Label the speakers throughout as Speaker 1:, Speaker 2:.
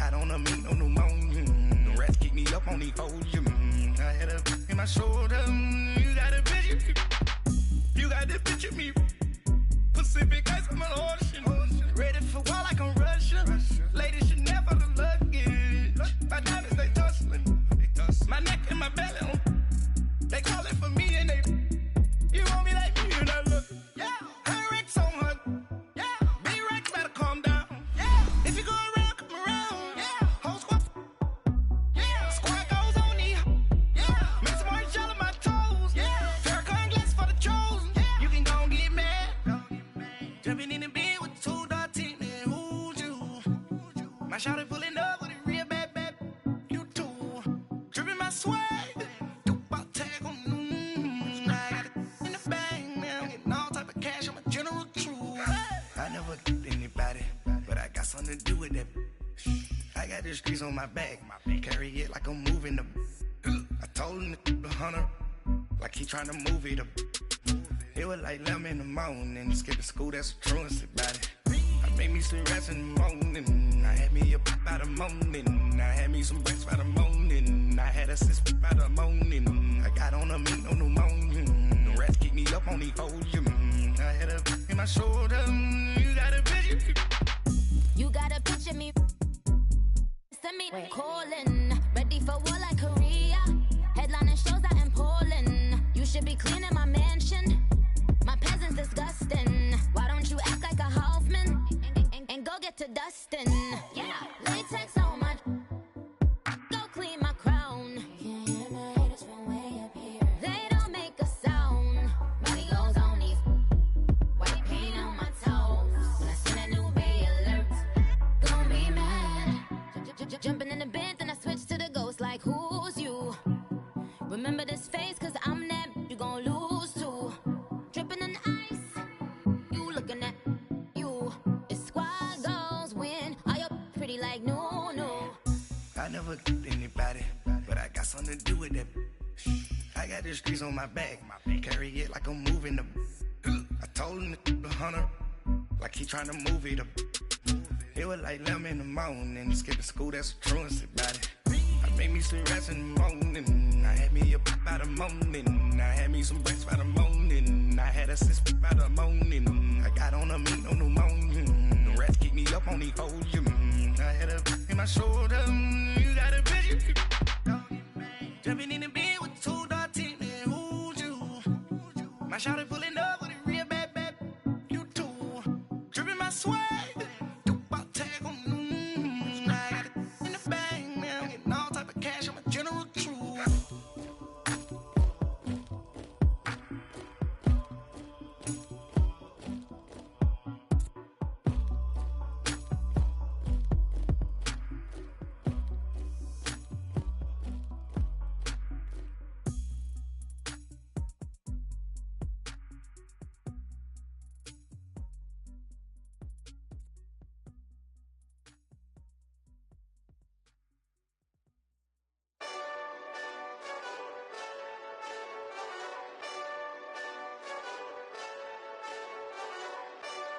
Speaker 1: got on a meat, no pneumonia. The rats keep me up on these folium. I had a in my shoulder. You got a picture. You got the picture me. Pacific ice on my ocean. Ready for war like I'm Russia. Ladies should never the luggage. My diamonds they tussling. My neck and my belly on. They call it for me and they. You want me like me and I look. Yeah. Her Rex on her. Yeah. B-Rex better calm down. Yeah. If you go around, come around. Yeah. Whole squad. Yeah. Squad goes on me. Yeah. Make some orange gel on my toes. Yeah. Farrakhan glass for the chosen. Yeah. You can go and get mad. Jumping in the bed with 2 dark teeth and who's you? My shawty pulling up with a real bad. You too. Dripping my swag. Something to do with that. I got the streets on my back. Carry it like I'm moving the. I told him the hunter, like he trying to move it up. It was like 11 in the morning. Skipping school, that's a truancy about it. I made me some rest in the morning. I had me a pop by the morning. I had me some breaks by the morning. I had a sis by the morning. I got on a meat, no pneumonia. The rats keep me up on these folium. I had a in my shoulder. You got a picture.
Speaker 2: You got a picture me. Send me calling. Ready for war like Korea. Headlining shows out in Poland. You should be cleaning my mansion. My peasants disgusting. Why don't you act like a Hoffman and go get to dustin'? Yeah, latex on my. Go clean my crown. Can't hear my haters from way up here. They don't make a sound. Money goes on these. White paint on my toes. When I send a new bay alert, gon' be mad. Jumping in the bed, then I switch to the ghost like who's you? Remember this face, cause I'm that you gon' lose too. Dripping in ice, you looking at you. It's squad goals win. Are you pretty like no?
Speaker 1: I never anybody, but I got something to do with that. I got the streets on my back. Carry it like I'm moving the. I told him the hunter, like he trying to move it up. It was like 11 in the morning. Skipping school, that's a truancy about it. I made me some rest in the morning. I had me a pop by the morning. I had me some breaks by the morning. I had a sis by the morning. I got on a meat, no pneumonia. The rats keep me up on these folium. I had a in my shoulder. You got a picture. Jumping in the bed with 2 dark teeth and who's you? My shawty pulling up with a real bad. You too. Dripping my swag.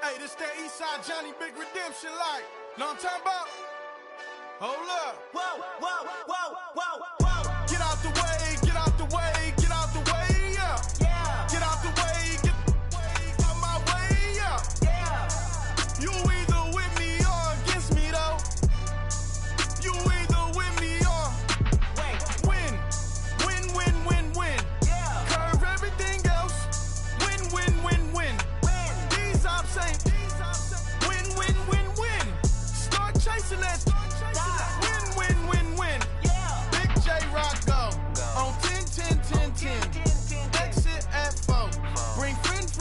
Speaker 3: Hey, this that Eastside Johnny Big Redemption like. Know what I'm talking about? Hold up.
Speaker 4: Whoa, whoa, whoa, whoa, whoa.
Speaker 3: Get out the way, get out the way, get out the way, yeah.
Speaker 4: Yeah.
Speaker 3: Get out the way, get out my way, yeah.
Speaker 4: Yeah.
Speaker 3: You either with me or against me, though. You either with me or win.
Speaker 4: Yeah.
Speaker 3: Curve everything else. Win. These ops ain't win. Start chasing that. Win.
Speaker 4: Yeah.
Speaker 3: Big J Rock go on 10. Exit at 4. Bring friends.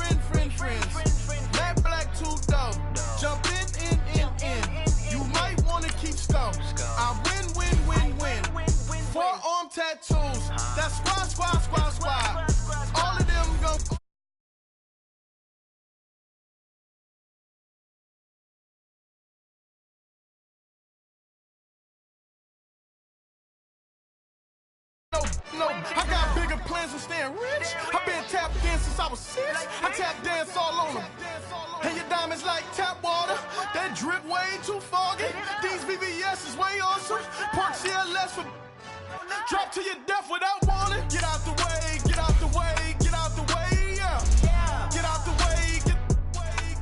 Speaker 3: Matt Black 2 dope. Jump in. You might wanna keep score. I win. 4-arm tattoos. That's squad. All of them go. No, I got bigger plans than staying rich. I've been tap dancing since I was 6. I tap dance all on them. And your diamonds like tap water. That drip way too foggy. These VVS is way Drop to your death without warning. Get out the way, get out the way, get out the way, yeah. Get out the way, get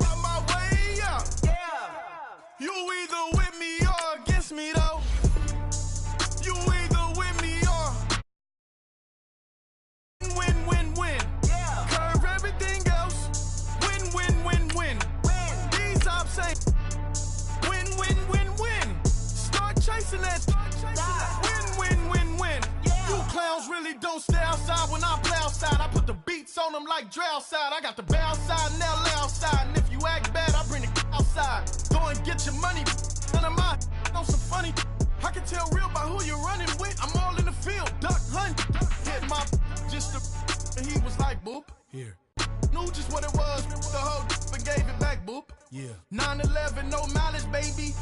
Speaker 3: out my way, yeah. You either with me or against me, though. You either with me or win, win, win. Curve everything else. Win, win, win, win. These I'm saying. Win, win, win, win. Start chasing that. Win, win, win, win. You clowns really don't stay outside when I play outside. I put the beats on them like Dre outside. I got the bow side and LA outside. And if you act bad, I bring the outside. Go and get your money. None of my know some funny. I can tell real by who you're running with. I'm all in the field. Duck hunt. Hit my just and he was like, boop. Here. Knew just what it was. The whole and gave it back, boop. Yeah. 9/11, no malice, baby.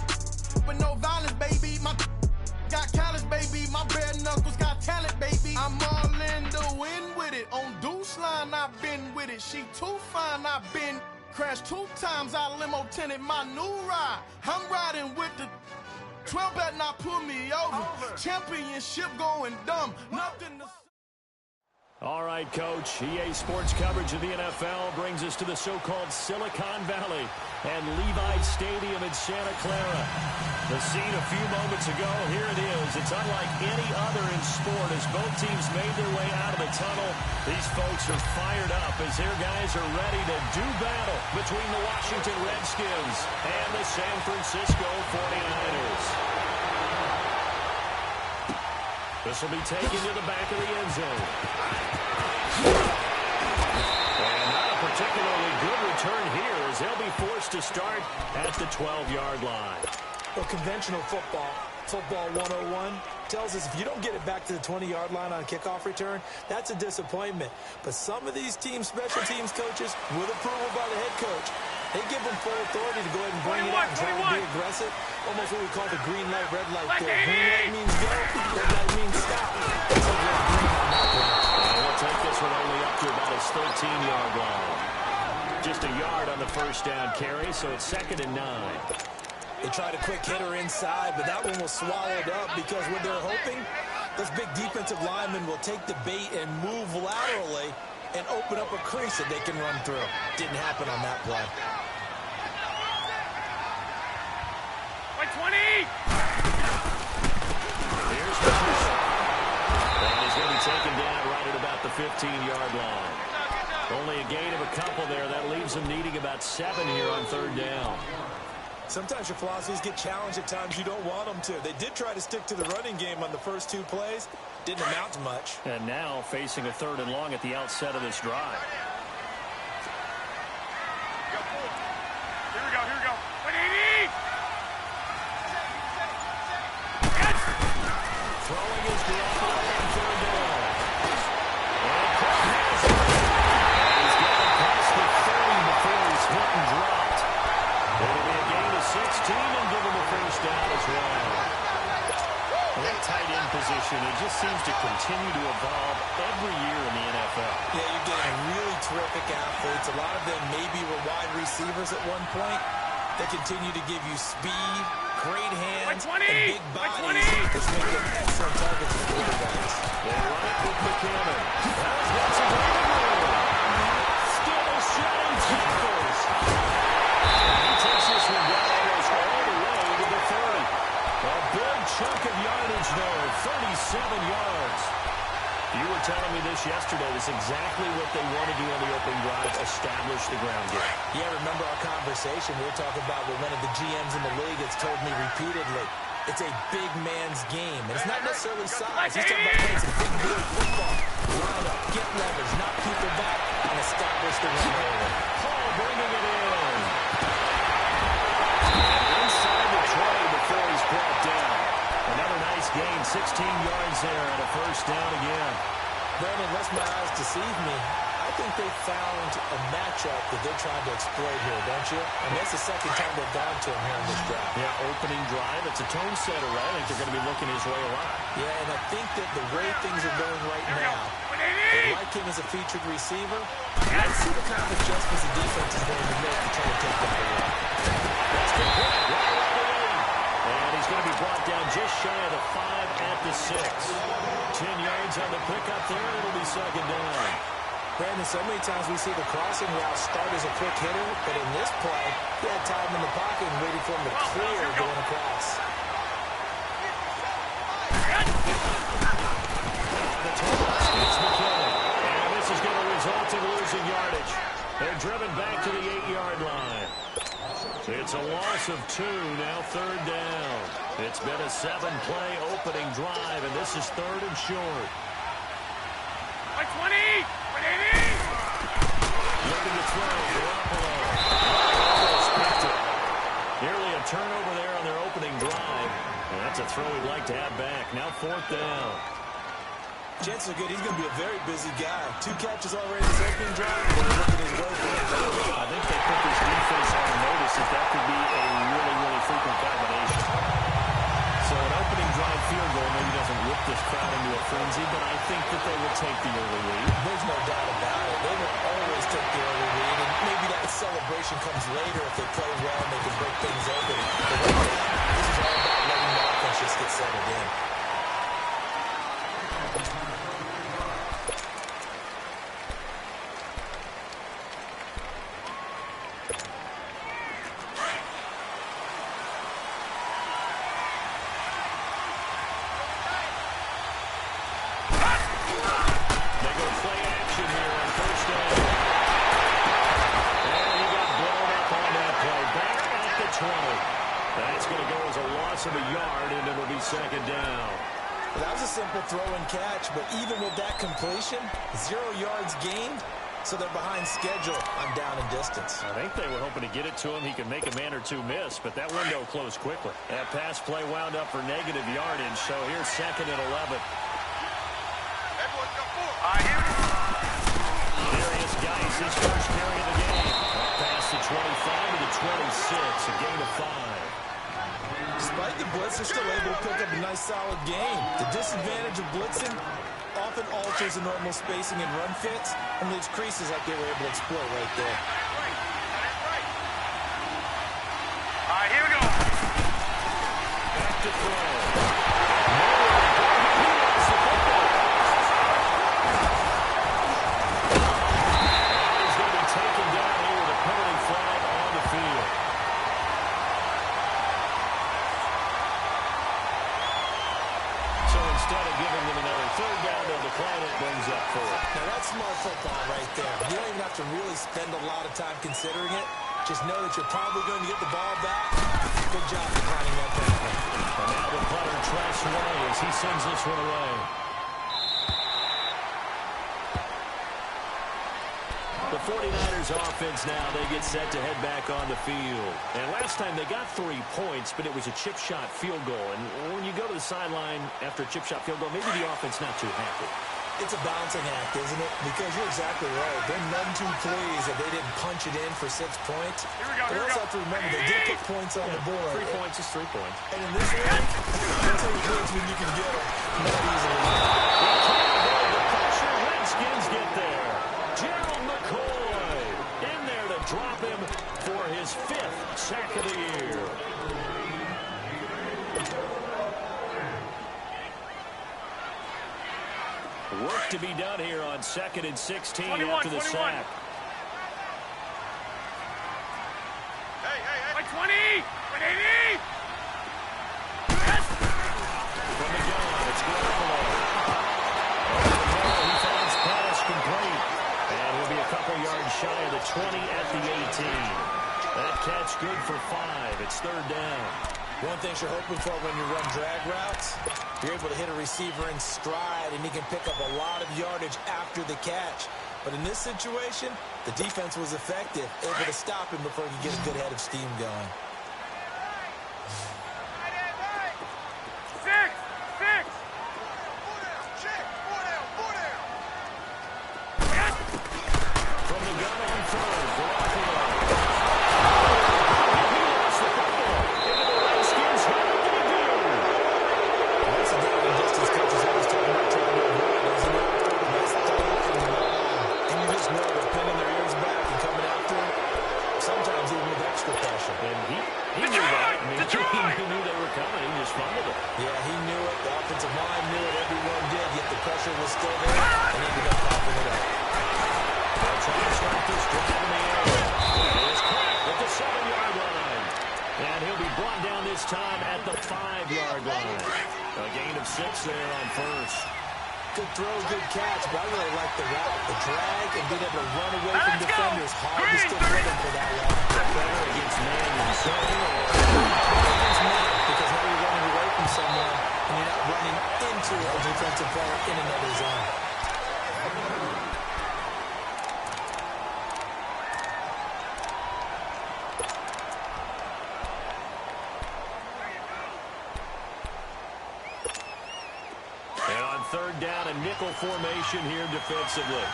Speaker 3: But no violence, baby. My got callous, baby. My bare knuckles got talent, baby. I'm all in the wind with it. On Deuce line, I've been with it. She too fine, I've been crashed 2 times. I limo tinted my new ride. I'm riding with the 12 better not pull me over. Championship going dumb. Nothing to
Speaker 5: All right, Coach. EA Sports coverage of the NFL brings us to the so-called Silicon Valley and Levi Stadium in Santa Clara. The scene a few moments ago, here it is. It's unlike any other in sport as both teams made their way out of the tunnel. These folks are fired up as their guys are ready to do battle between the Washington Redskins and the San Francisco 49ers. This will be taken to the back of the end zone. And not a particularly good return here as they'll be forced to start at the 12-yard line.
Speaker 6: Well, conventional football 101, tells us if you don't get it back to the 20-yard line on kickoff return, that's a disappointment. But some of these teams, special teams coaches, with approval by the head coach, they give them full authority to go ahead and bring it out and try to be aggressive. Almost what we call the green light, red light there. Green light means go, red light means stop. It's a red green on that one.
Speaker 5: And we'll take this one only up to about his 13-yard line. Just a yard on the first down carry, so it's 2nd and 9.
Speaker 6: They tried a quick hitter inside, but that one was swallowed up because what they're hoping, those big defensive linemen will take the bait and move laterally and open up a crease that they can run through. Didn't happen on that play.
Speaker 7: By 20!
Speaker 5: Here's Patterson. And he's going to be taken down right at about the 15-yard line. Only a gain of a couple there. That leaves them needing about 7 here on 3rd down.
Speaker 6: Sometimes your philosophies get challenged at times you don't want them to. They did try to stick to the running game on the first 2 plays. Didn't amount to much.
Speaker 5: And now facing a 3rd and long at the outset of this drive.
Speaker 7: Here we go, here we go. 180! Yes!
Speaker 5: Throwing his direct line on 3rd down. And he's getting past the 30 before he's hit and dropped. It'll be a gain of 16 and give him a first down as well. That tight end position, it just seems to continue to evolve every year in the NFL.
Speaker 6: Yeah, you're getting really terrific athletes. A lot of them maybe were wide receivers at one point. They continue to give you speed, great hands, and big bodies, which make them excellent targets for quarterbacks.
Speaker 5: They run it with McCammon. That was got some wiggle room. Still shedding tackles. He takes this one down almost all the way to the 30. A big chunk of yardage, though, 37 yards. You were telling me this yesterday. This is exactly what they want to do on the opening drive, establish the ground game.
Speaker 6: Yeah, remember our conversation. We were talking about what one of the GMs in the league has told me repeatedly. It's a big man's game. And it's not necessarily size. He's talking about playing some big deal football. Line up, get leverage, knock people back, and establish the run early.
Speaker 5: Hall bringing it in. Inside the 20 before he's brought down. Another nice gain, 16 yards there and a first down again.
Speaker 6: Brandon, unless my eyes deceive me, I think they found a matchup that they're trying to exploit here, don't you? And that's the second time they've gone to him here in this drive.
Speaker 5: Yeah, opening drive. It's a tone setter, right? I think they're going to be looking his way a lot.
Speaker 6: Yeah, and I think that the way things are going right now, they like him as a featured receiver. Let's see the kind of adjustments the defense is going to make to try to take that away.
Speaker 5: That's complete. And he's going to be brought down just shy of the 5 at the 6. 10 yards on the pickup there, and it'll be second down.
Speaker 6: Brandon, so many times we see the crossing route start as a quick hitter, but in this play, he had time in the pocket and waited for him to clear going across.
Speaker 5: The toss gets McKinnon, and this is going to result in losing yardage. They're driven back to the 8-yard line. It's a loss of 2, now third down. It's been a 7-play opening drive, and this is third and short.
Speaker 7: 20!
Speaker 5: Looking to throw, Garoppolo. Nearly a turnover there on their opening drive. And that's a throw he'd like to have back. Now fourth down.
Speaker 6: Chances are good. He's going to be a very busy guy. 2 catches already in his opening drive. But look at his work.
Speaker 5: I think they put this defense on notice that that could be a really, really frequent combination. So an opening drive field goal maybe doesn't whip this crowd into a frenzy, but I think that they will take the early lead.
Speaker 6: There's no doubt about it. They will always take the early lead, and maybe that celebration comes later if they play well and they can break things open. But right now, this is all about letting the offense just get settled in.
Speaker 5: Second down.
Speaker 6: That was a simple throw and catch, but even with that completion, 0 yards gained, so they're behind schedule on down and distance.
Speaker 5: I think they were hoping to get it to him. He could make a man or two miss, but that window closed quickly. That pass play wound up for negative yardage, so here's second and 11. Darius Geis, his first carry of the game. Past the 25 to the 26, a gain of 5.
Speaker 6: Despite the blitz, they're still able to pick up a nice, solid game. The disadvantage of blitzing often alters the normal spacing and run fits and leaves creases like they were able to exploit right there.
Speaker 7: All right, here we go.
Speaker 5: Back to throw. He's going to be taken down here with a penalty flag on the field. Instead of giving them another third down, they'll decline it, brings up 4.
Speaker 6: Now that's smart football right there. You don't even have to really spend a lot of time considering it. Just know that you're probably going to get the ball back. Good job declining that penalty.
Speaker 5: And now the punter, Trash Way, as he sends this one away. The 49ers offense now, they get set to head back on the field. And last time they got 3 points, but it was a chip shot field goal. And when you go to the sideline after a chip shot field goal, maybe the offense not too happy.
Speaker 6: It's a balancing act, isn't it? Because you're exactly right. They're none too pleased that they didn't punch it in for 6 points.
Speaker 7: Here we go,
Speaker 6: but you also have to remember, they did put points on the board.
Speaker 5: 3 points is 3 points.
Speaker 6: And in this league, that's how you points when you can get them. Not easily.
Speaker 5: The pressure, Redskins get there. Gerald McCoy in there to drop him for his 5th sack of the year. Work to be done here on 2nd and 16 after the sack.
Speaker 7: Hey. 20! 180!
Speaker 5: From the gun, it's Garoppolo. He finds pass complete. And he'll be a couple yards shy of the 20 at the 18. That catch good for 5. It's third down.
Speaker 6: One thing you're hoping for when you run drag routes, you're able to hit a receiver in stride, and he can pick up a lot of yardage after the catch. But in this situation, the defense was effective, able to stop him before he could get a good head of steam going.
Speaker 7: 6!
Speaker 5: From the gun on third, Garoppolo. And he
Speaker 6: was still there, and ended up popping it up.
Speaker 5: They'll try to start this drive in the air. It is caught at the 7-yard line. And he'll be brought down this time at the 5-yard line. A gain of 6 there on first.
Speaker 6: Good throw, good catch, but I really like the route, the drag, and being able to run away from defenders. Hard to stick with him for that route.
Speaker 5: Better against man than zone, or
Speaker 6: Against man, because now you're running away from someone, and you're not running into a defensive player in another zone.
Speaker 5: And on third down, a nickel formation here defensively.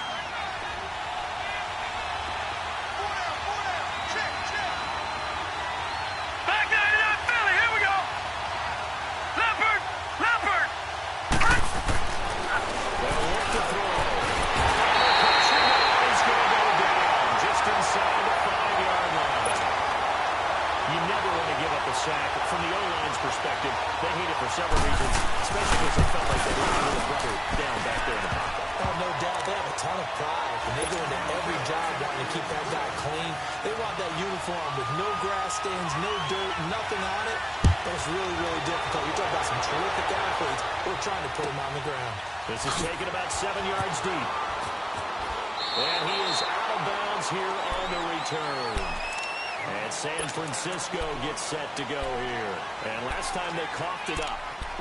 Speaker 7: Back there, not Philly. Here we go. Leopard.
Speaker 5: They'll look to throw. He's going to go down just inside the 5-yard line. You never want to give up a sack. From the O-line's perspective, they hate it for several reasons, especially because they felt like they let their little brother down back there in the pocket.
Speaker 6: Oh, no doubt. They have a ton of pride, and they go into every job wanting to keep that guy clean. They want that uniform with no grass stains, no dirt, nothing on it. That's really, really difficult. You're talking about some terrific athletes. We're trying to put him on the ground.
Speaker 5: This is taken about 7 yards deep. And he is out of bounds here on the return. And San Francisco gets set to go here. And last time they coughed it up,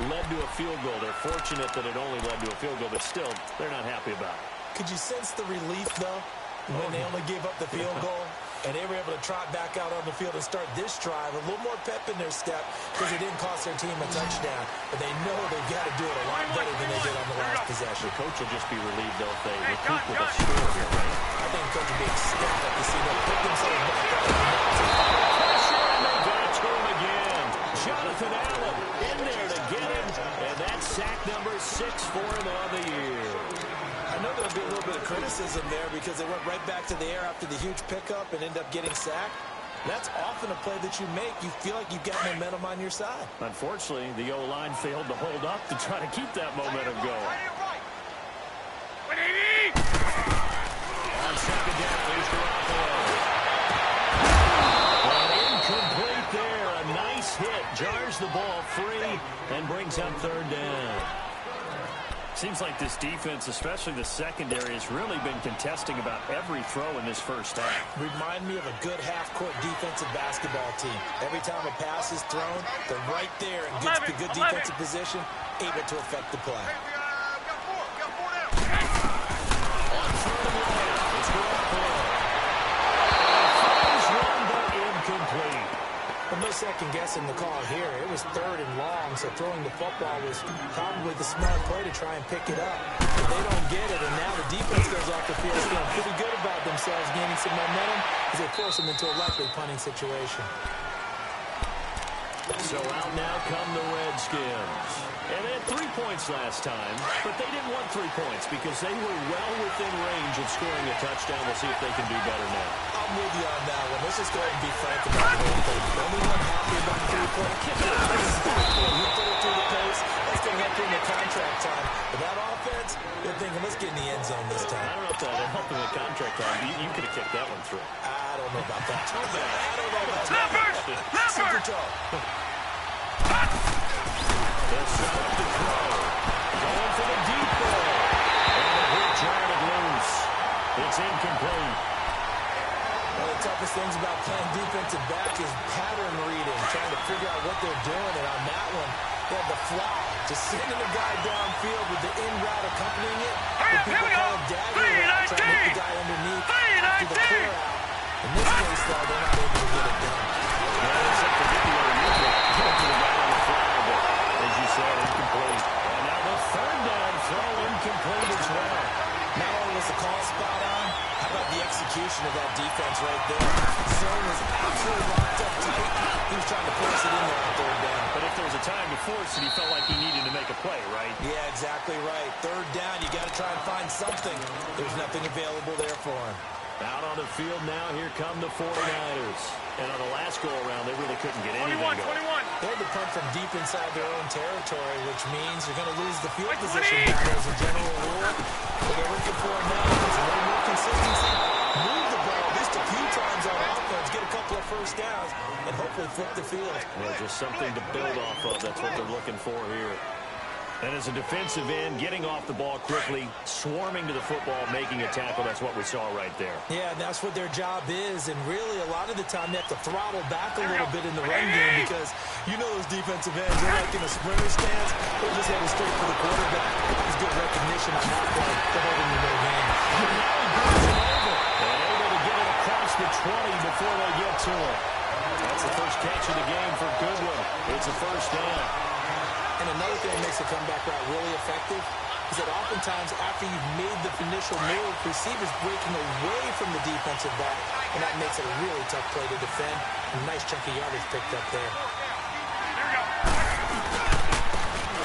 Speaker 5: led to a field goal. They're fortunate that it only led to a field goal, but still, they're not happy about it.
Speaker 6: Could you sense the relief, though, when they only gave up the field goal? And they were able to trot back out on the field and start this drive. A little more pep in their step because it didn't cost their team a touchdown. But they know they've got to do it a lot better than they did on the last possession.
Speaker 5: The coach will just be relieved, though, if they recoup with a score here, right?
Speaker 6: I think the coach will be ecstatic to see them pick themselves back up.
Speaker 5: Pressure, and they got to him again. Jonathan Allen in there to get him. And that's sack number 6 for him on the year.
Speaker 6: I know there'll be a little bit of criticism there because they went right back to the air after the huge pickup and end up getting sacked. That's often a play that you make. You feel like you've got momentum on your side.
Speaker 5: Unfortunately, the O-line failed to hold up to try to keep that momentum going. On second down, here's Garoppolo. Incomplete there. A nice hit. Jars the ball free and brings up third down. Seems like this defense, especially the secondary, has really been contesting about every throw in this first half.
Speaker 6: Remind me of a good half-court defensive basketball team. Every time a pass is thrown, they're right there in good defensive position, able to affect the play.
Speaker 5: On third and long, it's Garoppolo. Finds one, but incomplete.
Speaker 6: But no second guessing the call here. It was third and long, so throwing the football was probably the smart play to try and pick it up. But they don't get it, and now the defense goes off the field feeling pretty good about themselves, gaining some momentum as they force them into a likely punting situation.
Speaker 5: So out now come the Redskins. And they had 3 points last time, but they didn't want 3 points because they were well within range of scoring a touchdown. We'll see if they can do better now.
Speaker 6: I'm with you on that one. Let's just go ahead and be frank about the whole thing. The only one happy about the 3-point kick. You put it through the post. That's going to help you in the contract time. But that offense, they're thinking, let's get in the end zone this time.
Speaker 5: I don't know if that helped in the contract time. You could have kicked that one through.
Speaker 6: I don't know about that. I don't know about that.
Speaker 7: Leopard!
Speaker 6: Super tall.
Speaker 5: They'll set up the throw. Going for the deep ball. And the hit trying it loose. It's incomplete.
Speaker 6: One of the toughest things about playing defensive back is pattern reading, trying to figure out what they're doing. And on that one, they had the fly, just sending the guy downfield with the in route accompanying it.
Speaker 7: Hurry up, here we go.
Speaker 6: Trying to hit the guy underneath after the clear out. In this case, though, they're not able to get it done.
Speaker 5: Yeah, except for getting the other move back. Going to the guy on the fly, but as you said, incomplete. And now the third down throw incomplete as well.
Speaker 6: Not only was the call spot on, how about the execution of that defense right there? Zone was absolutely locked up tight. He was trying to force it in there on third down.
Speaker 5: But if there was a time to force it, he felt like he needed to make a play, right?
Speaker 6: Yeah, exactly right. Third down, you got to try and find something. There's nothing available there for him.
Speaker 5: Out on the field now, here come the 49ers. And on the last go-around, they really couldn't get anything going.
Speaker 7: 21.
Speaker 6: They had to punt from deep inside their own territory, which means you're going to lose the field position battle as a general rule. What they're looking for now is a little more consistency. Move the ball at least a few times on offense, get a couple of first downs, and hopefully flip the field.
Speaker 5: Yeah, just something to build off of. That's what they're looking for here. And as a defensive end, getting off the ball quickly, swarming to the football, making a tackle, that's what we saw right there.
Speaker 6: Yeah, and that's what their job is. And really, a lot of the time, they have to throttle back a little bit in the run game because you know those defensive ends, they're like in a sprinter stance. They're just heading straight for the quarterback. There's good recognition on that play. They're holding the no game.
Speaker 5: And able to get it across the 20 before they get to it. That's the first catch of the game for Goodwin. It's a first down.
Speaker 6: And another thing that makes the comeback route really effective is that oftentimes after you've made the initial move, receivers breaking away from the defensive back, and that makes it a really tough play to defend. A nice chunk of yardage picked up there.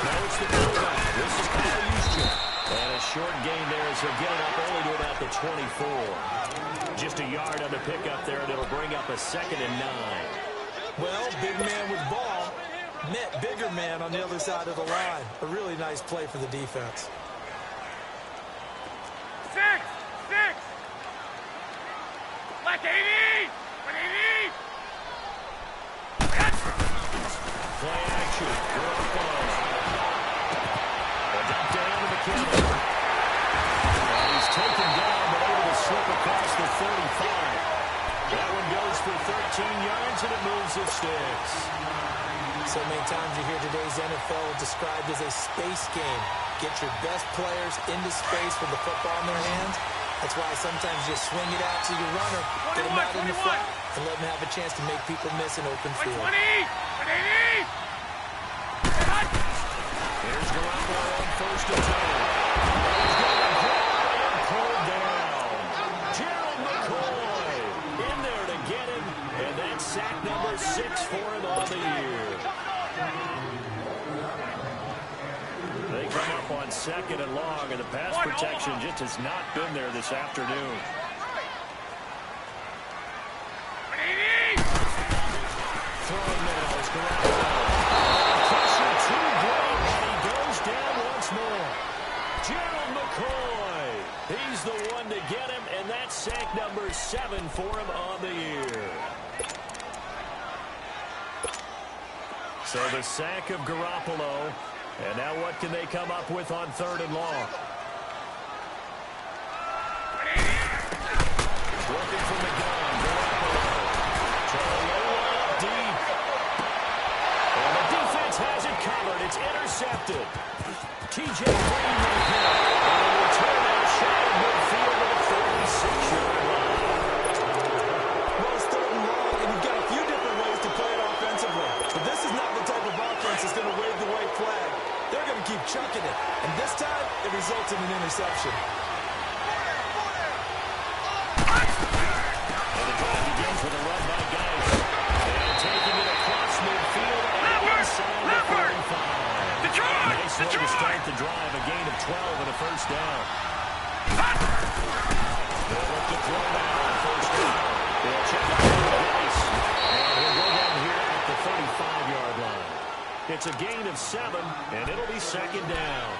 Speaker 5: Now it's the fullback. This is Kyle Juszczyk. And a short gain there as he'll get it up only to about the 24. Just a yard on the pickup there, and it'll bring up a 2nd and 9.
Speaker 6: Well, big man with ball met bigger man on the other side of the line. A really nice play for the defense.
Speaker 7: 6. Like 80. 180.
Speaker 5: Play action. Dump down to McKinnon. And he's taken down, but able to slip across the 35. That one goes for 13 yards, and it moves the sticks.
Speaker 6: So many times you hear today's NFL described as a space game. Get your best players into space with the football in their hands. That's why sometimes you swing it out to your runner, get him out in the front, and let him have a chance to make people miss an open field.
Speaker 7: 120, 180.
Speaker 5: Here's Garoppolo on 1st and 10. He's going to grab and pulled down. Gerald McCoy in there to get him, and that's sack number 6 for him on the year. They come up on 2nd and long, and the pass protection just has not been there this afternoon.
Speaker 7: 180.
Speaker 5: Throwing now is Garoppolo. Pressure too great, and he goes down once more. Gerald McCoy, he's the one to get him, and that's sack number 7 for him on the year. So the sack of Garoppolo, and now what can they come up with on 3rd and long? Working from the gun, Garoppolo. Trying to roll up deep. And the defense has it covered. It's intercepted. T.J. Green will hit. And a return out shot of midfield at a 36-yard line.
Speaker 6: Well, it's 3rd and long, and you've got a few different ways to play it offensively. But this is not the type of offense that's going to wave the white flag. They're going to keep chucking it. And this time, it results in an interception.
Speaker 5: And the drive begins with a run by Geis. And taking it across midfield and inside the 45. Nice way to start the drive. A gain of 12 and a first down. They'll look to throw now on 1st down. They'll check it out with Geis. And he'll go down here at the 35-yard line. It's a gain of 7, and it'll be 2nd down.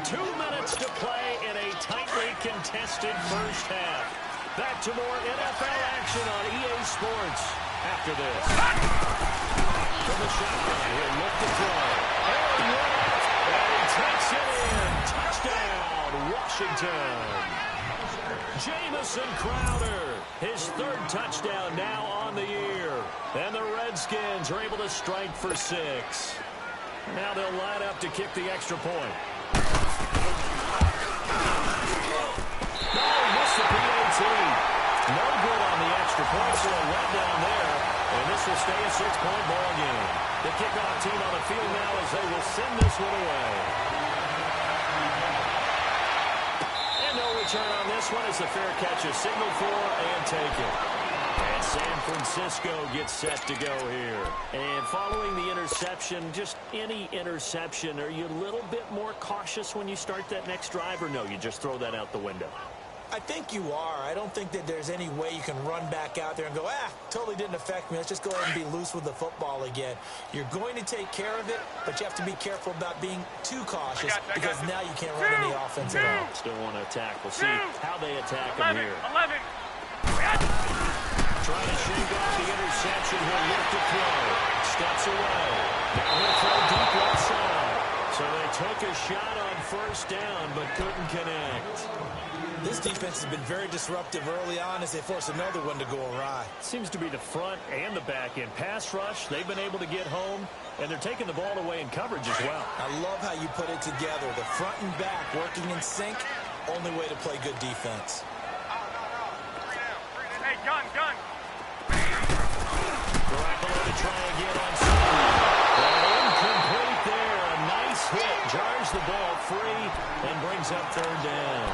Speaker 5: 2 minutes to play in a tightly contested first half. Back to more NFL action on EA Sports after this. From the shotgun, he'll look to throw. And he takes it in. Touchdown, Washington. Jamison Crowder, his 3rd touchdown now on the year. And the Redskins are able to strike for 6. Now they'll line up to kick the extra point. No, missed the PAT. No good on the extra point, so a letdown there. And this will stay a 6-point ball game. The kickoff team on the field now as they will send this one away. And no return on this one as the fair catch is signaled for and taken. And San Francisco gets set to go here. And following the interception, just any interception, are you a little bit more cautious when you start that next drive, or no, you just throw that out the window?
Speaker 6: I think you are. I don't think that there's any way you can run back out there and go, totally didn't affect me. Let's just go ahead and be loose with the football again. You're going to take care of it, but you have to be careful about being too cautious because now you can't run any offense at all.
Speaker 5: Still want to attack. We'll see how they attack him here.
Speaker 7: 11.
Speaker 5: Trying to shake off the interception. He'll look to throw. Steps away. Now he'll throw deep left side. So they took a shot on first down, but couldn't connect.
Speaker 6: This defense has been very disruptive early on as they force another one to go awry.
Speaker 5: Seems to be the front and the back end. Pass rush, they've been able to get home, and they're taking the ball away in coverage as well.
Speaker 6: I love how you put it together. The front and back working in sync, only way to play good defense.
Speaker 7: Hey, gun.
Speaker 5: Garoppolo to try again on second. Incomplete there. A nice hit. Jars the ball free and brings up third down.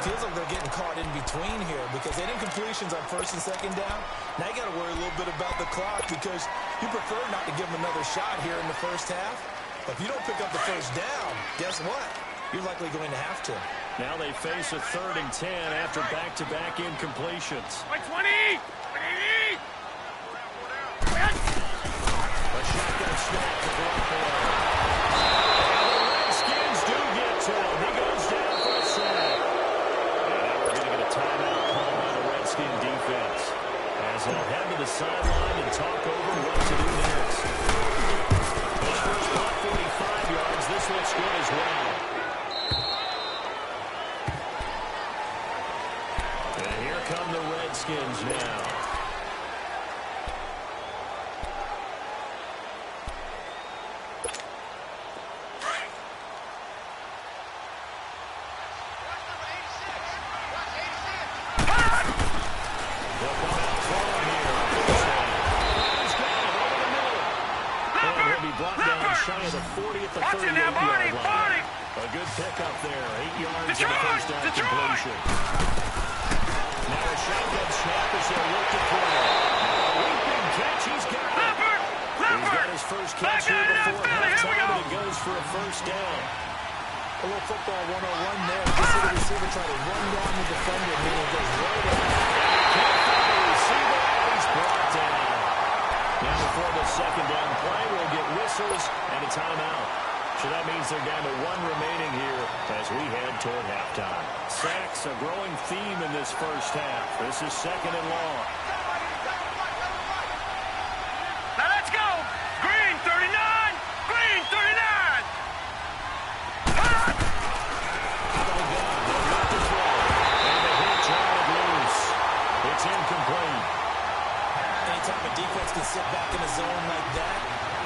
Speaker 6: Feels like they're getting caught in between here because they didn't completions on first and second down. Now you got to worry a little bit about the clock because you prefer not to give them another shot here in the first half. But if you don't pick up the first down, guess what? You're likely going to have to.
Speaker 5: Now they face a 3rd and 10 after back-to-back incompletions.
Speaker 7: 20!
Speaker 5: A shotgun snap to Garoppolo. And the Redskins do get to him. He goes down for a sack. And now we're going to get a timeout called by the Redskin defense as they'll head to the sideline and talk over what to do next. This first punt, 45 yards. This looks good as well. And here come the Redskins now. Shy of the 40 at the 38-yard line. A good pickup there. 8 yards in the first down completion. Now a shotgun snap as they'll look to throw. A leaping catch. He's got it. He's got his first catch here before halftime, and it goes for a first down.
Speaker 6: A little football 101 there. You see the receiver try to run down the defender, and he goes right in.
Speaker 5: Can't find the receiver. He's brought down. Now before the second down play, we'll get whistles and a timeout. So that means they're down to 1 remaining here as we head toward halftime. Sacks, a growing theme in this first half. This is 2nd and long.
Speaker 7: Now let's go! Green 39! Green 39!
Speaker 5: And the hit drive loose. It's incomplete.
Speaker 6: Anytime a defense can sit back in a zone like that,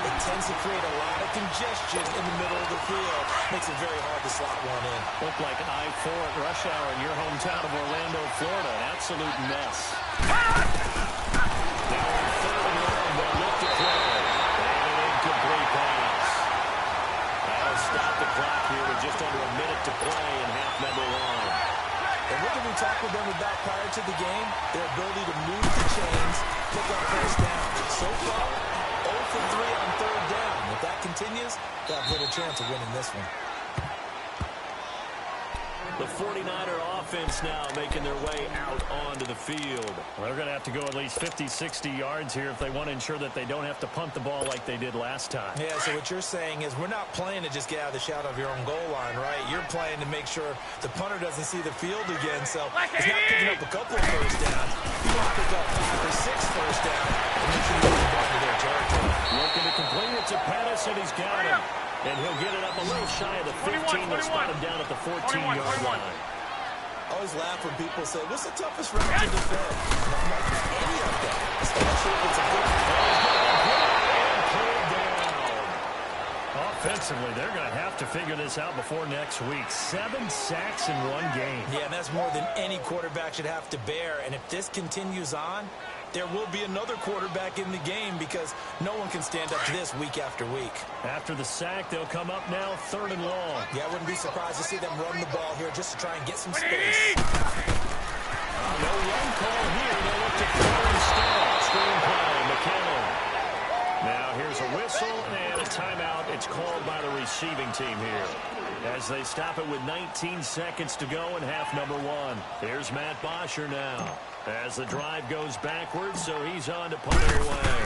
Speaker 6: it tends to create a lot of congestion in the middle of the field. Makes it very hard to slot one in.
Speaker 5: Looked like an I-4 at rush hour in your hometown of Orlando, Florida. An absolute mess. Now on 3rd and long, they'll look to throw. And an incomplete pass. That'll stop the clock here with just under a minute to play in half number 1.
Speaker 6: And what did we talk with them about prior to the game? Their ability to move the chains, pick up first down. So far, 0 for 3 on 3rd down. If that continues, they'll have little chance of winning this one.
Speaker 5: The 49er offense now making their way out onto the field. Well, they're going to have to go at least 50, 60 yards here if they want to ensure that they don't have to punt the ball like they did last time.
Speaker 6: Yeah, so what you're saying is we're not playing to just get out of the shadow of your own goal line, right? You're playing to make sure the punter doesn't see the field again. So he's not picking up a couple of first downs. You want to pick up 5 or 6 first downs and make sure you get the ball to their territory.
Speaker 5: Looking to complete it to Pettis, and he's got him. And he'll get it up a little shy of the 15. They'll spot him down at the 14-yard line.
Speaker 6: I always laugh when people say, what's the toughest route to defend? Not much any of them, especially if it's a good
Speaker 5: down. Offensively, they're going to have to figure this out before next week. 7 sacks in 1 game.
Speaker 6: Yeah, and that's more than any quarterback should have to bear. And if this continues on, there will be another quarterback in the game because no one can stand up to this week after week.
Speaker 5: After the sack, they'll come up now 3rd and long.
Speaker 6: Yeah, I wouldn't be surprised to see them run the ball here just to try and get some space.
Speaker 5: No run call here. They'll look to throw instead. Screen play, McKinnon. Now here's a whistle and a timeout. It's called by the receiving team here. as they stop it with 19 seconds to go in half number one. Here's Matt Bosher now as the drive goes backwards, so he's on to punt it away.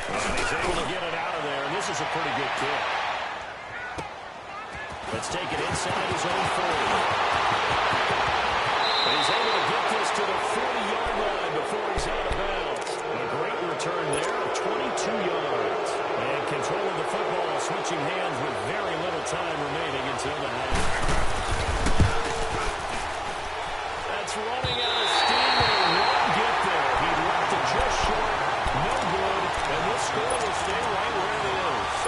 Speaker 5: And he's able to get it out of there, and this is a pretty good kick. Let's take it inside his own 40. And he's able to get this to the 40-yard line before he's out of bounds. A great return there of 22 yards. And control of the football, switching hands with very little time remaining until the half. That's running out of steam, and he won't get there. He left it just short, no good, and this score will stay right where it is.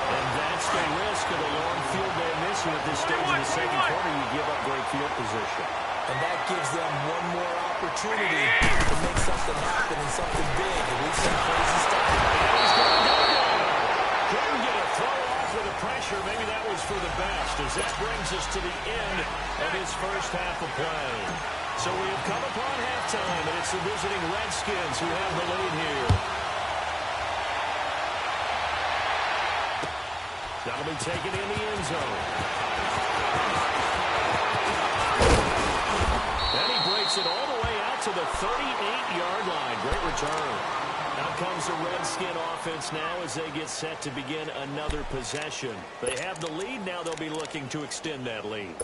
Speaker 5: And that's the risk of a long field goal mission at this stage of the second quarter. You give up great field position.
Speaker 6: And that gives them one more opportunity to make something happen and something big. And we've seen crazy stuff.
Speaker 5: And he's going to go down. Couldn't get a throw off with the pressure. Maybe that was for the best, as that brings us to the end of his first half of play. So we have come upon halftime, and it's the visiting Redskins who have the lead here. That'll be taken in the end zone. And he breaks it all the way out to the 38-yard line. Great return. Out comes the Redskin offense now as they get set to begin another possession. They have the lead now. They'll be looking to extend that lead.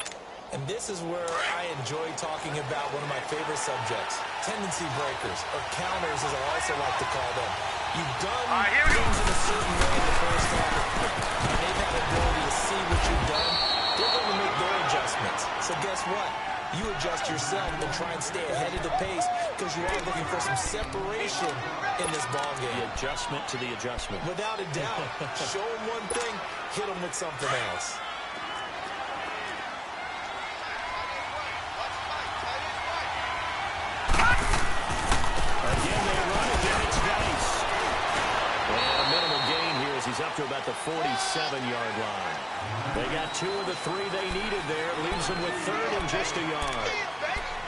Speaker 6: And this is where I enjoy talking about one of my favorite subjects, tendency breakers, or counters as I also like to call them. You've done things in a certain way in the first half, and they've had the ability to see what you've done. They're going to make their adjustments. So guess what? You adjust yourself and try and stay ahead of the pace because you are looking for some separation in this ball game.
Speaker 5: The adjustment to the adjustment.
Speaker 6: Without a doubt. Show them one thing, hit them with something else.
Speaker 5: Again, they run again. It's Dice. And a minimal gain here as he's up to about the 47-yard line. They got 2 of the 3 they needed there. Leaves them with 3rd and just a yard.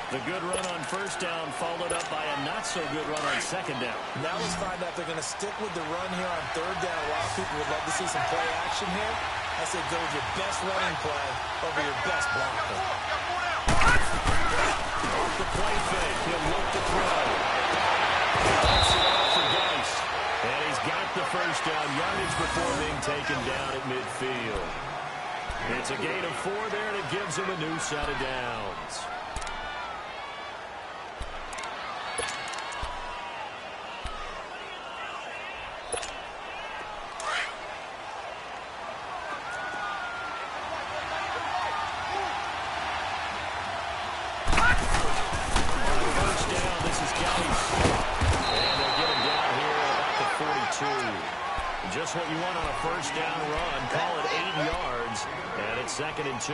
Speaker 5: The good run on first down followed up by a not-so-good run on second down.
Speaker 6: Now let's find out if they're going to stick with the run here on 3rd down. A lot of people would love to see some play action here. I say go with your best running play over your best blocker.
Speaker 5: Off the play fake. He'll look to throw. That's it off for Dice. And he's got the first down yardage before being taken down at midfield. It's a gain of 4 there, and it gives him a new set of downs. First down, this is Dice. And they'll get him down here about the 42. Just what you want on a first down run. Call it 8 yards, and it's 2nd and 2.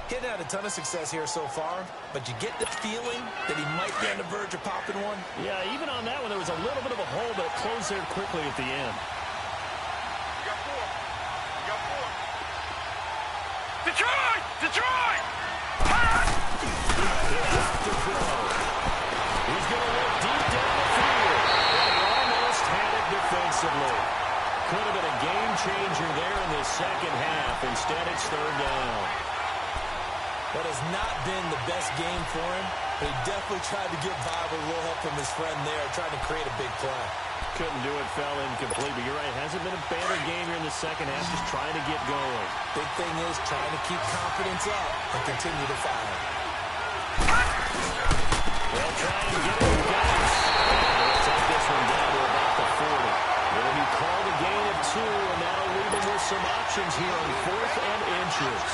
Speaker 6: He's had a ton of success here so far, but you get the feeling that he might be on the verge of popping one.
Speaker 5: Yeah, even on that one, there was a little bit of a hole, but it closed there quickly at the end.
Speaker 7: You got 4. You got 4. Detroit! Detroit!
Speaker 5: To throw. He's going to look deep down the field. And almost had it defensively. Could have been a game changer there in the second half. Instead, it's 3rd down.
Speaker 6: That has not been the best game for him, but he definitely tried to get by with a little help from his friend there, trying to create a big play.
Speaker 5: Couldn't do it, fell incomplete, but you're right, hasn't been a banner game here in the second half, just trying to get going.
Speaker 6: Big thing is trying to keep confidence up and continue to fire.
Speaker 5: They'll try and get it with Dice. They'll take this one down to about the 40. It'll be called a gain of 2, and that'll leave them with some options here on 4th and inches.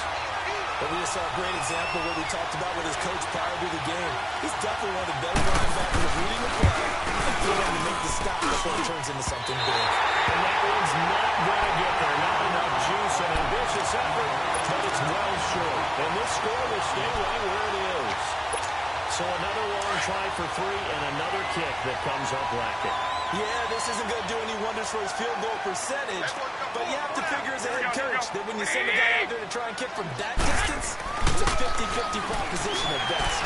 Speaker 6: But we just saw a great example of what we talked about with his coach prior to the game. He's definitely one of the better linebackers reading the play and being able to make the stop before it turns into something big.
Speaker 5: And that one's not going to get there. Not enough juice, an ambitious effort, but it's well short. And this score will stay right where it is. So another long try for 3 and another kick that comes up lacking.
Speaker 6: Yeah, this isn't going to do any wonders for his field goal percentage, but you have to figure as a head coach that when you send a guy out there to try and kick from that distance, it's a 50-50 proposition at best.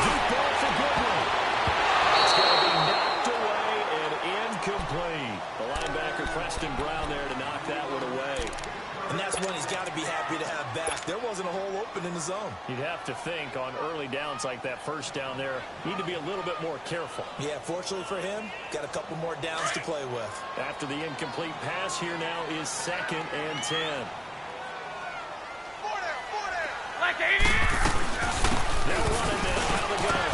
Speaker 5: Deep ball for Goodwin. It's going to be knocked away and incomplete. The linebacker Preston Brown there to knock that one away.
Speaker 6: And that's one he's got to be happy to have back. There wasn't a hole open in the zone.
Speaker 5: You'd have to think on early downs like that first down there, need to be a little bit more careful.
Speaker 6: Yeah, fortunately for him, got a couple more downs to play with.
Speaker 5: After the incomplete pass, here now is 2nd and 10.
Speaker 7: Like 80.
Speaker 5: They're running now out of the gun.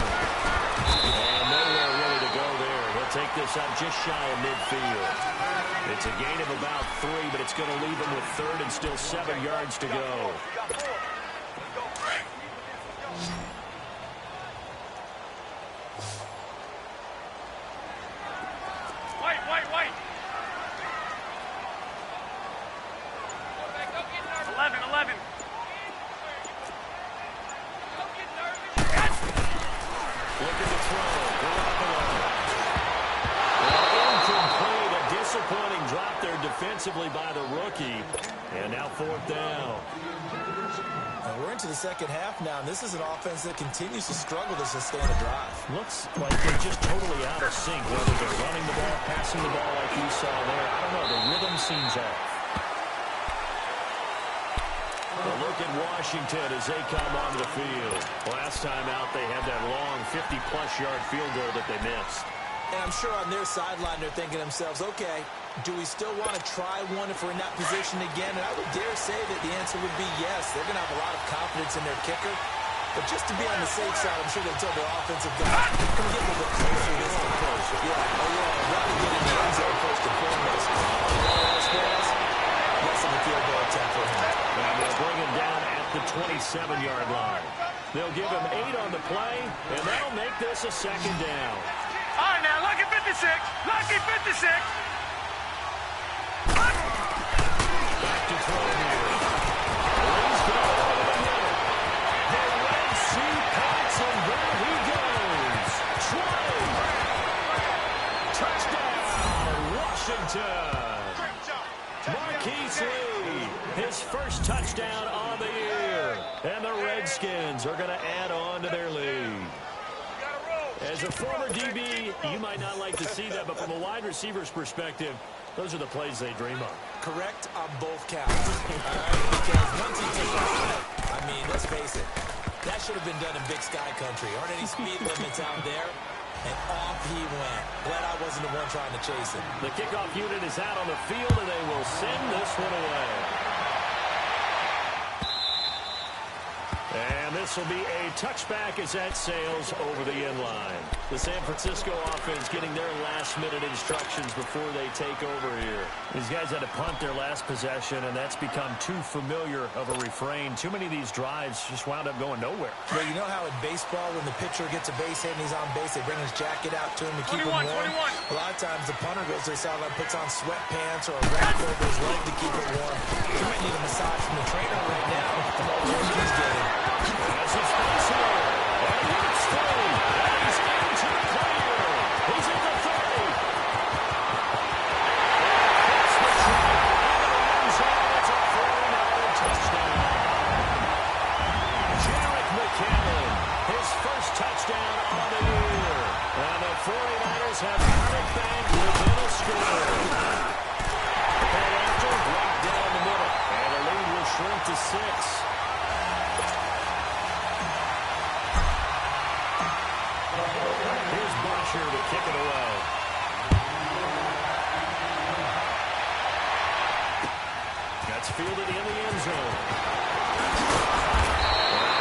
Speaker 5: And nowhere really to go there. He'll take this up just shy of midfield. It's a gain of about 3, but it's going to leave him with 3rd and still 7 yards to go.
Speaker 7: White. 11.
Speaker 5: Looking to throw. Incomplete. A disappointing drop there defensively by the rookie. And now 4th down.
Speaker 6: And we're into the second half now, and this is an offense that continues to struggle to sustain a drive.
Speaker 5: Looks like they're just totally out of sync, whether they're running the ball, passing the ball like you saw there. I don't know. The rhythm seems off. A look at Washington as they come onto the field. Last time out, they had that long 50-plus yard field goal that they missed.
Speaker 6: And I'm sure on their sideline they're thinking to themselves, okay, do we still want to try one if we're in that position again? And I would dare say that the answer would be yes. They're going to have a lot of confidence in their kicker. But just to be on the safe side, I'm sure they'll tell their offensive guys, can we get a little bit closer this time? Yeah, rather get in the end zone first and foremost. Less of a field goal attempt for him.
Speaker 5: And they'll bring him down at the 27-yard line. They'll give him 8 on the play, and that'll make this a 2nd down.
Speaker 7: All right, now, lucky 56. Lucky 56.
Speaker 5: Back to throw here. He's got it over the middle. The Red Sea points, and there he goes. 20. Touchdown, Washington. Marquise Lee, his first touchdown on the year. And the Redskins are going to add on to their lead. As a former DB, you might not like to see that, but from a wide receiver's perspective, those are the plays they dream of.
Speaker 6: Correct on both counts. Because once he took off, I mean, let's face it, that should have been done in Big Sky Country. Aren't any speed limits out there? And off he went. Glad I wasn't the one trying to chase him.
Speaker 5: The kickoff unit is out on the field, and they will send this one away. And this will be a touchback as that sails over the end line. The San Francisco offense getting their last-minute instructions before they take over here. These guys had to punt their last possession, and that's become too familiar of a refrain. Too many of these drives just wound up going nowhere.
Speaker 6: Well, you know how in baseball, when the pitcher gets a base hit and he's on base, they bring his jacket out to him to keep him warm?
Speaker 7: 21.
Speaker 6: A lot of times the punter goes to the sideline, puts on sweatpants or a wrap over his leg to keep it warm. He might need a massage from the trainer right now from all the work he's getting.
Speaker 5: As he's facing it, and it's through. And he's into the clear. He's at the 30. That's the try. It's a 49er touchdown. Jarek McCammon, his first touchdown on the year. And the 49ers have cut it back within a score. And after, right down the middle. And the lead will shrink to 6. To kick it away. That's fielded in the end zone.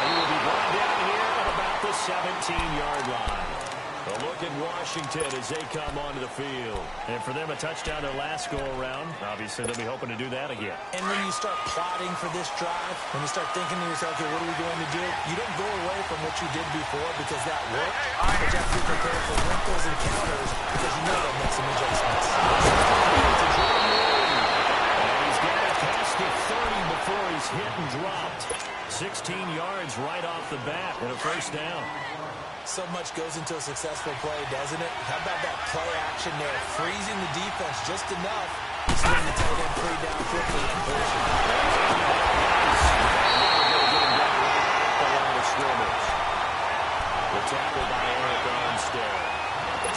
Speaker 5: He will be brought down here at about the 17-yard line. A look at Washington as they come onto the field. And for them, a touchdown their last go-around. Obviously, they'll be hoping to do that again.
Speaker 6: And when you start plotting for this drive, when you start thinking to yourself, okay, what are we going to do? You don't go away from what you did before because that worked. But you have to be prepared for wrinkles and counters because you know they'll make some adjustments.
Speaker 5: And he's got it past the 30 before he's hit and dropped. 16 yards right off the bat and a first down.
Speaker 6: So much goes into a successful play, doesn't it? How about that play action there? Freezing the defense just enough to swing the tight end free downfield for the completion.
Speaker 5: The tackle by Eric Armstead.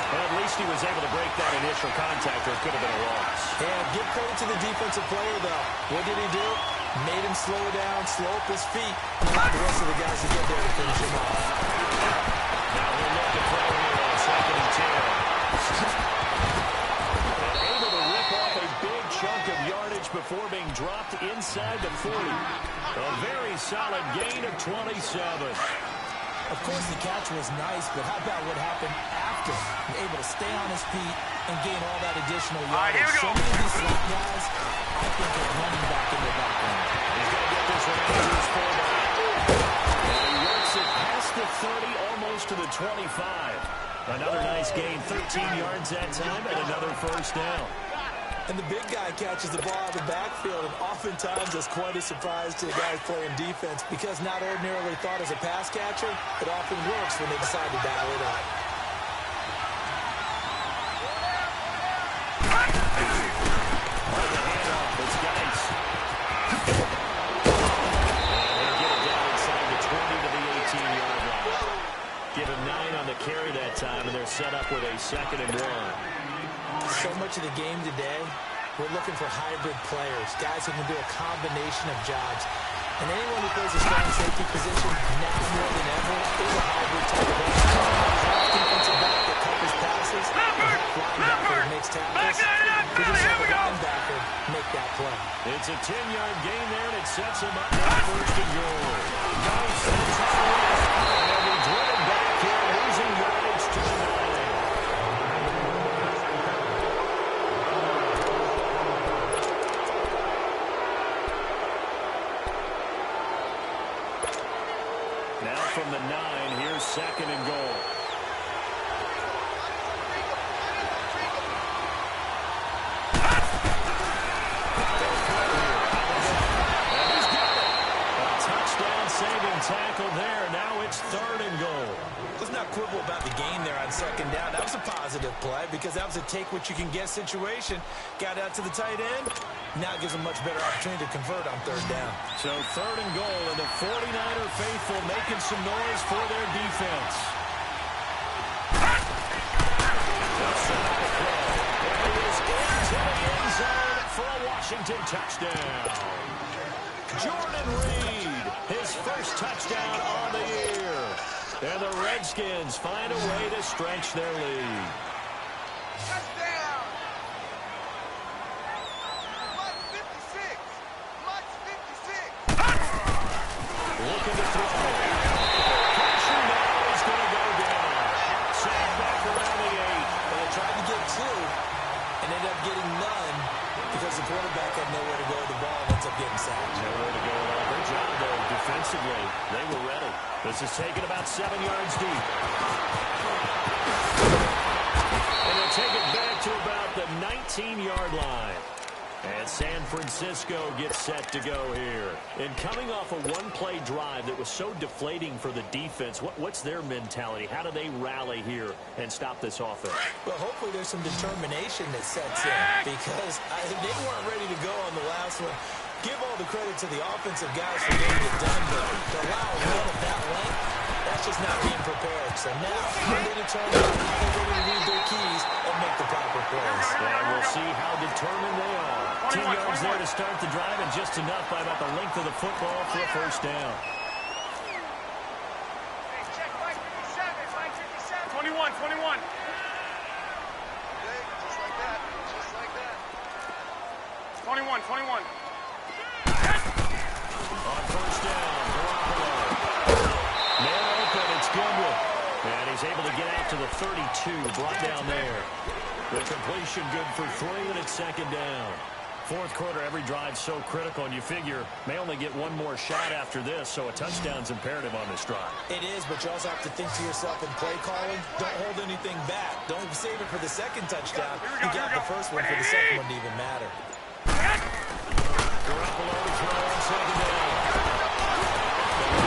Speaker 5: Well, at least he was able to break that initial contact, or it could have been a loss.
Speaker 6: Yeah, give credit to the defensive player, though. What did he do? Made him slow down, slow up his feet, and allowed the rest of the guys to get there to finish him off.
Speaker 5: Now we'll look to throw here on 2nd and 10. Able to rip off a big chunk of yardage before being dropped inside the 40. A very solid gain of 27.
Speaker 6: Of course, the catch was nice, but how about what happened after? Able to stay on his feet and gain all that additional yardage.
Speaker 7: Here we go.
Speaker 6: So many of these slot guys, I think, are running back in the background.
Speaker 5: He's going to get this one into his fullback. And he works it past the 30, almost to the 25. Another nice gain, 13 yards that time, and another first down.
Speaker 6: And the big guy catches the ball out of the backfield, and oftentimes it's quite a surprise to the guys playing defense because not ordinarily thought as a pass catcher, it often works when they decide to dial it up.
Speaker 5: On the handoff, it's Geis. And they get it down inside the 20 to the 18-yard line. Give him 9 on the carry that time, and they're set up with a 2nd and 1.
Speaker 6: So much of the game today, we're looking for hybrid players, guys who can do a combination of jobs. And anyone who plays a strong safety position now more than ever is a hybrid type of player. Half defensive back that covers passes, and half linebacker that makes tackles. We just have a linebacker make that play.
Speaker 5: It's a 10-yard gain there, and it sets him up for 1st and goal. Geis sends it left, and he's driven back here, losing yardage to the 9. From the 9, here's 2nd and goal. Touchdown-saving tackle there. Now it's 3rd and goal.
Speaker 6: Let's not quibble about the gain there on 2nd down. That was a positive play because that was a take-what-you-can-get situation. Got out to the tight end. Now it gives them much better opportunity to convert on 3rd down.
Speaker 5: So 3rd and goal, and the 49er faithful making some noise for their defense. They'll set up the play. And he is into the end zone for a Washington touchdown. Jordan Reed, his first touchdown on the year. And the Redskins find a way to stretch their lead. Looking to throw. Pressure now is going to go down. Sack back around the 8.
Speaker 6: Well, they tried to get 2 and ended up getting none because the quarterback had nowhere to go with the ball and ends up getting sacked.
Speaker 5: Nowhere to go at all. Good job, though, defensively. They were ready. This is taken about 7 yards deep. And they'll take it back to about the 19-yard line. And San Francisco gets set to go here. And coming off a one-play drive that was so deflating for the defense, what's their mentality? How do they rally here and stop this offense?
Speaker 6: Well, hopefully there's some determination that sets in because they weren't ready to go on the last one. Give all the credit to the offensive guys for getting it done, but to allow a run of that length, that's just not being prepared. So now they determine how they're ready to read their keys and make the proper plays.
Speaker 5: And we'll see how determined they are. 2 yards there to start the drive, and just enough by about the length of the football for a first down.
Speaker 7: 21.
Speaker 3: Just like that.
Speaker 7: 21.
Speaker 5: On first down, Garoppolo. Man open, it's Goodwin. And he's able to get out to the 32, brought down there. The completion good for 3, and it's 2nd down. Fourth quarter, every drive's so critical, and you figure may only get one more shot after this, so a touchdown's imperative on this drive.
Speaker 6: It is, but you also have to think to yourself in play calling, don't hold anything back. Don't save it for the second touchdown. You got the first one for the second one to even matter.
Speaker 5: Garoppolo to throw on 2nd down.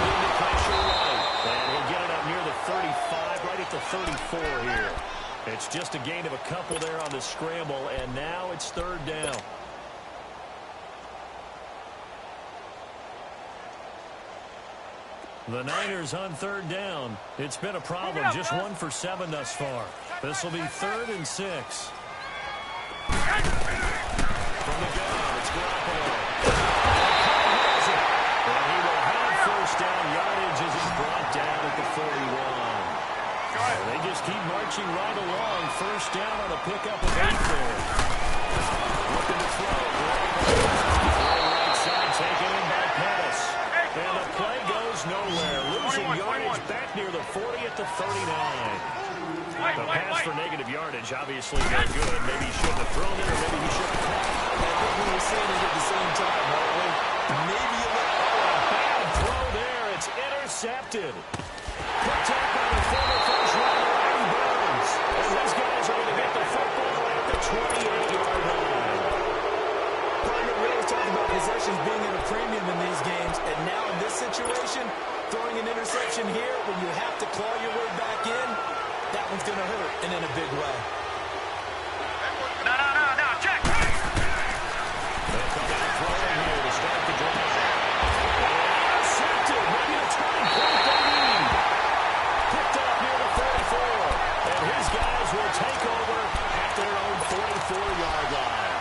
Speaker 5: The pressure right, and he'll get it up near the 35, right at the 34 here. It's just a gain of a couple there on the scramble, and now it's 3rd down. The Niners on third down. It's been a problem. Just 1 for 7 thus far. This will be 3rd and 6. From the gun, it's Garoppolo. And he will have first down yardage as he's brought down at the 41. They just keep marching right along. First down on a pickup of 8 there. Looking to throw. Right side taken in by Pettis. And the play goes nowhere. Losing yardage back near the 40 at the 39. The pass for negative yardage, obviously no good. Maybe he shouldn't have thrown it, or maybe he should have caught it.
Speaker 6: I think we were saying it at the same time, weren't we? Maybe a
Speaker 5: bad throw there. It's intercepted. Picked up by the former first rounder, Aaron Burns. And these guys are going to get the football at the 28-yard line.
Speaker 6: Partner, we always talk about possessions being at a premium in these games, and now in this situation, throwing an interception here when you have to claw your way back in, that one's going to hurt, and in a big way.
Speaker 7: No, check.
Speaker 5: They'll come out throwing here to start the drive. Intercepted, maybe a 20-point lead. Picked up near the 44. And his guys will take over at their own 44-yard line.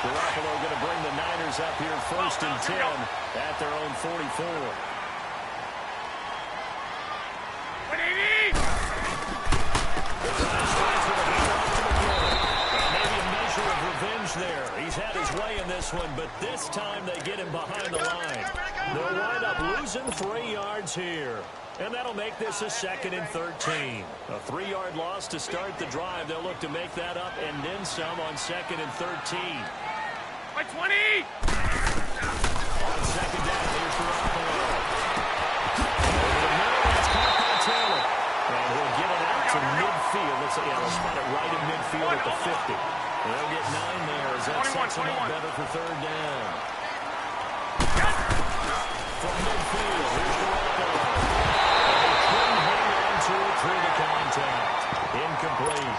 Speaker 5: Garoppolo going to bring the Niners up here 1st and 10 at their own 44. There. He's had his way in this one, but this time they get him behind the line. They'll wind up losing 3 yards here. And that'll make this a 2nd and 13. A 3-yard loss to start the drive. They'll look to make that up and then some on 2nd and 13.
Speaker 7: By 20!
Speaker 5: On 2nd down, here's Garoppolo. Over the middle, that's caught by Taylor. And he'll get it out to midfield. Let's spot it right in midfield at the 50. They'll get 9 there as that sets them up better for 3rd down. From midfield, here's Garoppolo. They couldn't hang on to it through the contact. Incomplete.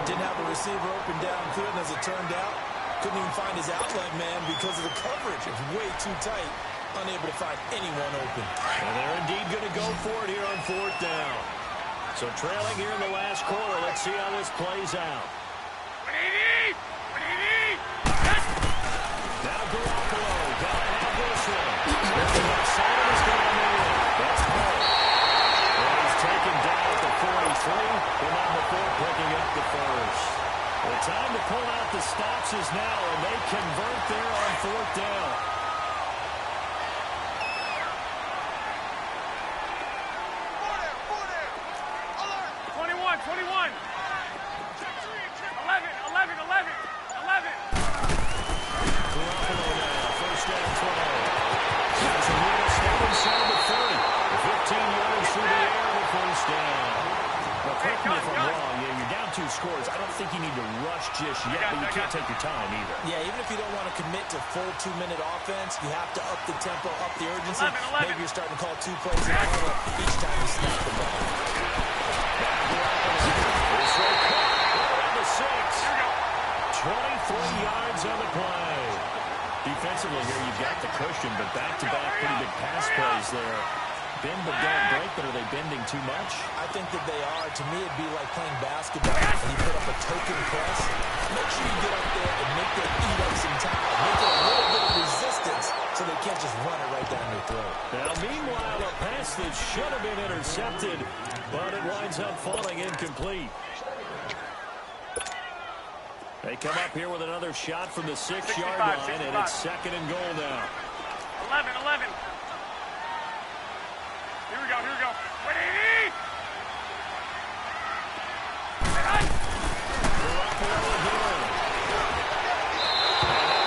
Speaker 6: Didn't have a receiver open downfield, and as it turned out, couldn't even find his outlet man because of the coverage. It's way too tight. Unable to find anyone open.
Speaker 5: And they're indeed going to go for it here on 4th down. So trailing here in the last quarter. Let's see how this plays out. Now Garoppolo, gotta have this one. Simon is going to move. That's Hull. And he's taken down at the 43, and not before picking up the first. The time to pull out the stops is now, and they convert there on 4th down. Scores. I don't think you need to rush just yet, but you can't take your time either.
Speaker 6: Yeah, even if you don't want to commit to full 2-minute offense, you have to up the tempo, up the urgency. 11. Maybe you're starting to call 2 plays in a huddle each time you snap the ball.
Speaker 5: This will cut around the 6. 23 yards on the play. Defensively here, you've got the cushion, but back-to-back pretty big pass plays there. Bend but don't break, but are they bending too much?
Speaker 6: I think that they are. To me, it'd be like playing basketball, and you put up a token press. Make sure you get up there and make them eat up some time. Make it a little bit of resistance so they can't just run it right down your throat.
Speaker 5: Now, meanwhile, a pass that should have been intercepted, but it winds up falling incomplete. They come up here with another shot from the 6-yard line, and it's 2nd and goal now.
Speaker 7: 11. Here we go. 180!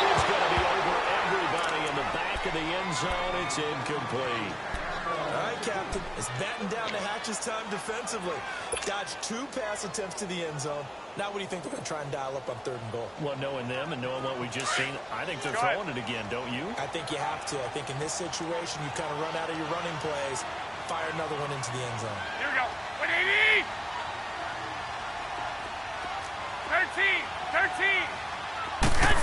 Speaker 5: It's going to be over everybody in the back of the end zone. It's incomplete.
Speaker 6: All right, Captain. It's batten down the hatches time defensively. Dodged 2 pass attempts to the end zone. Now what do you think they're going to try and dial up on 3rd and goal?
Speaker 5: Well, knowing them and knowing what we just seen, I think they're throwing it again, don't you?
Speaker 6: I think you have to. I think in this situation, you kind of run out of your running plays, fire another one into the end zone.
Speaker 7: Here we go. 180! 13! 13! Yes!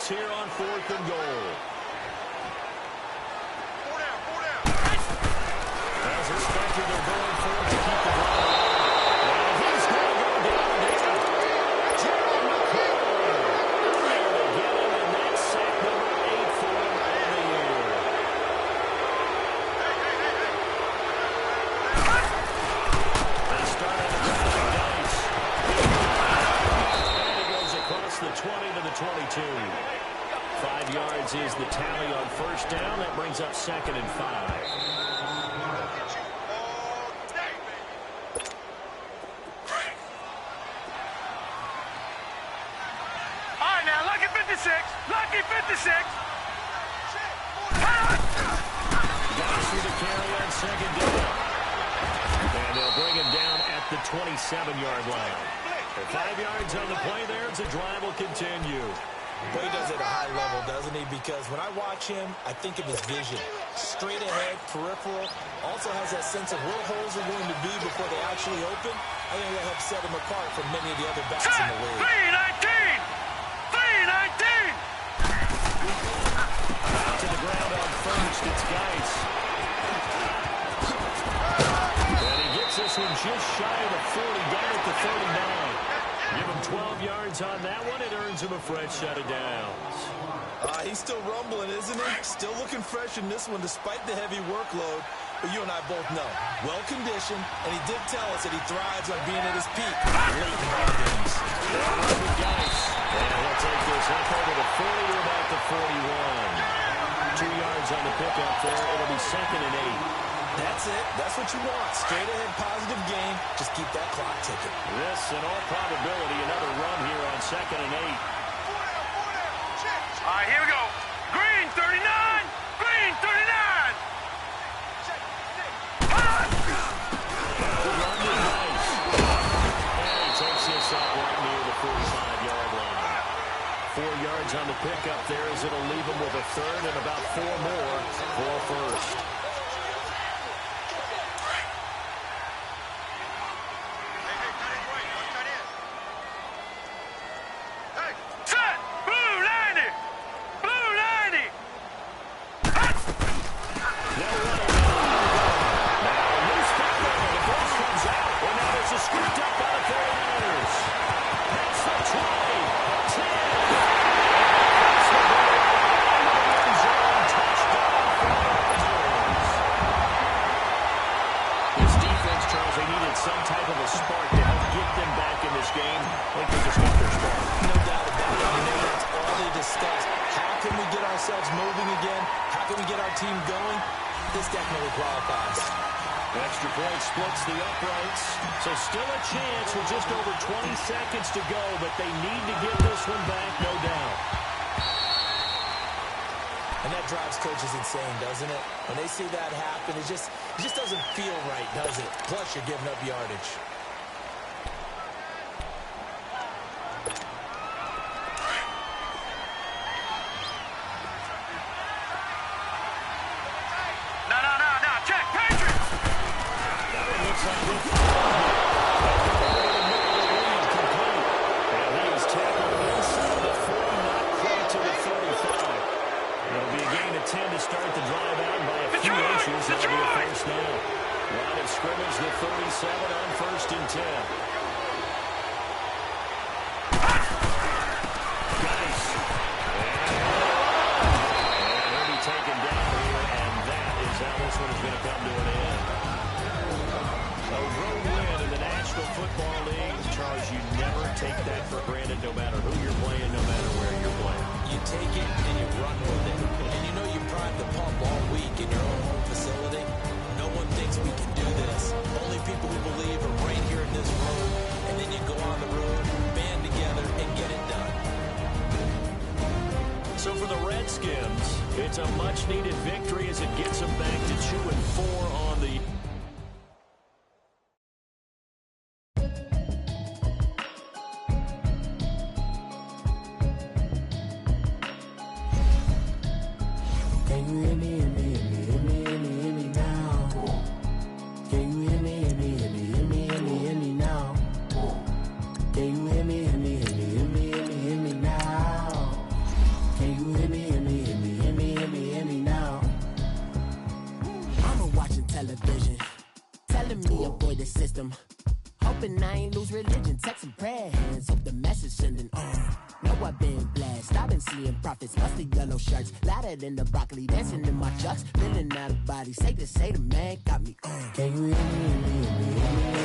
Speaker 5: points here on 4th and goal. As expected, they're going for it to keep the ball alive. And he's going to go down there. Gerald McCoy. There to get him, and that's sack number 8 for him on the year. They start on the ground with Dice. And he goes across the 20 to the 22. 5 yards is the tally on first down. That brings up 2nd and 5.
Speaker 7: Lucky 56.
Speaker 5: Dice through the carry on 2nd down. And they'll bring him down at the 27-yard line. 5 yards on the play there. The drive will continue.
Speaker 6: But he does it at a high level, doesn't he? Because when I watch him, I think of his vision. Straight ahead, peripheral. Also has that sense of where holes are going to be before they actually open. I think that helps set him apart from many of the other backs in the league.
Speaker 7: 3-19.
Speaker 5: Back to the ground on first. It's Geis. And he gets this one just shy of the 40, down at the 39. Give him 12 yards on that one. It earns him a fresh set of downs.
Speaker 6: He's still rumbling, isn't he? Still looking fresh in this one despite the heavy workload. But you and I both know, well-conditioned, and he did tell us that he thrives on being at his peak late in ball games.
Speaker 5: Geis. And he'll take this up over the 40 to about the 41. 2 yards on the pickup there. It'll be 2nd and 8.
Speaker 6: That's it. That's what you want. Straight ahead, positive game. Just keep that clock ticking.
Speaker 5: This, in all probability, another run here on 2nd and 8.
Speaker 7: All right, here we go. Green 39. Green 39.
Speaker 5: Good run to Geis. And he takes this up right near the 45-yard line. 4 yards on the pickup there as it'll leave him with a 3rd and about 4 more for a first. Extra point splits the uprights. So still a chance with just over 20 seconds to go, but they need to get this one back, no doubt.
Speaker 6: And that drives coaches insane, doesn't it? When they see that happen, it just doesn't feel right, does it? Plus, you're giving up yardage.
Speaker 5: It's a much-needed victory as it gets them back to 2-4 on the...
Speaker 8: Can you hear me, hear me, hear me, hear me, hear me, hear me now? Can you hear me, hear me, hear me, hear me, hear me, hear me now? Can you hear me, hear me, hear me, hear me, hear me, hear me now? television, telling me avoid the system. Hoping I ain't lose religion, texting prayer hands, hope the message sending on. Know I've been blessed, I've been seeing prophets, mustard yellow shirts, louder than the broccoli, dancing in my chucks, feeling out of body, safe to say the man got me on. Can you hear me, hear me, hear me, hear me?